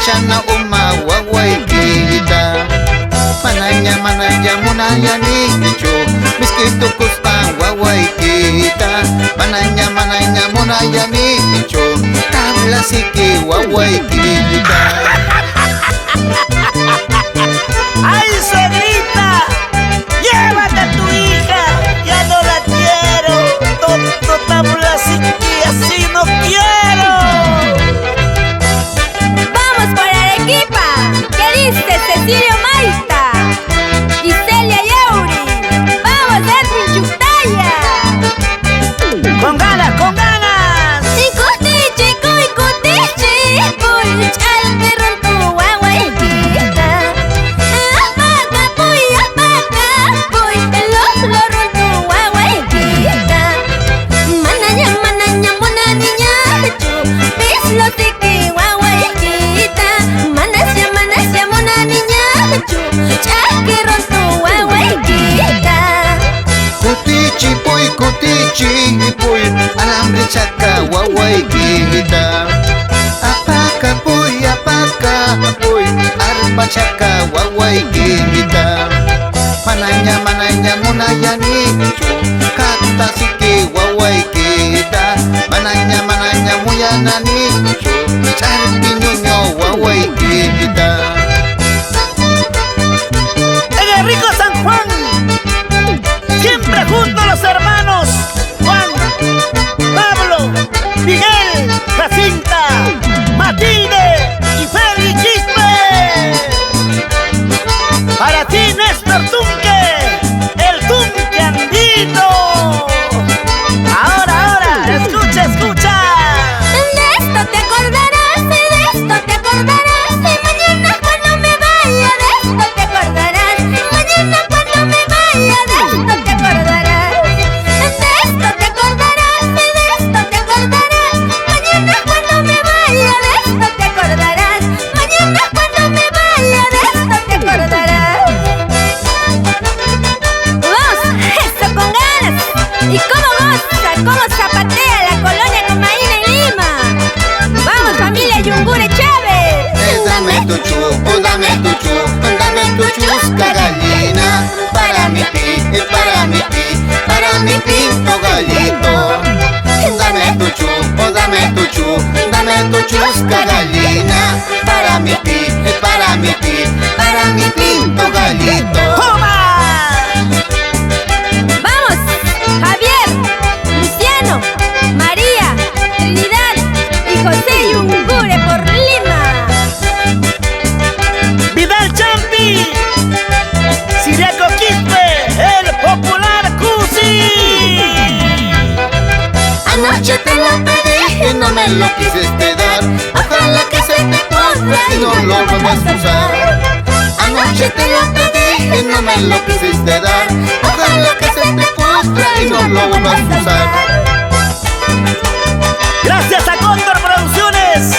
chana uma wawaykita. Mananya munaya nicho miskito kusta wawaykita. Mananya munaya nicho tabla siki wawaykita. ¡Ay, suegrita! ¡Llévate a tu hija! ¡Ya no la quiero! ¡Tonto tabla así no quiero! ¡Vamos por Arequipa! ¿Qué dice Cecilio Maita? Y Celia Yeuri. ¡Vamos, Edwin Chutaya! ¡Con ganas, con ganas! ¡Icutichi, cuicutichi! ¡Puy, chalpe, rontu, guaguayquita! ¡Apaca, puy, lo rontu, guaguayquita! Mananya, mona niñachu, pislo tiki, guaguayquita! Manasya, mona niñachu, chaki, rontu, guaguayquita! Kutichi puy alambre chaka wawaykita. Apaka puy arpa chaka wawaykita. Mananya munaya nicho kata siki wawaykita. Mananya muyana nicho charpi ñuño wawaykita. En el rico San Juan, siempre junto a los hermanos Juan, Pablo, Miguel, Jacinta, Matilde y Feli Quispe. Para ti, Néstor Tunque, el Tunque andino. Ahora, escucha. De esto te acordarás, y mañana cuando me vaya, de esto te acordarás. Mañana cuando me vaya, de esto te acordarás. De esto te acordarás, mañana cuando me vaya, de esto te acordarás. Mañana cuando me vaya, de esto te acordarás. Vamos, eso con ganas. ¿Y cómo goza, cómo zapatea la colonia Comaína en Lima? Vamos, familia Yungure Chávez. Dame tu chusca gallina. Para mi pinto gallito. Dame tu chusca gallina. Para mi pinto gallito. ¡Toma! Vamos, Javier, Luciano, María, Trinidad y José Yungure por Lima. Vidal Champi, Siriaco Quispe, el popular Cusi. Anoche te lo pedí y no me lo quisiste dar. Ojalá que se te pudra y no lo vuelvas a usar. Anoche te lo pedí y no me lo quisiste dar. Ojalá que se te pudra y no lo vuelvas a usar. Gracias a Cóndor Producciones.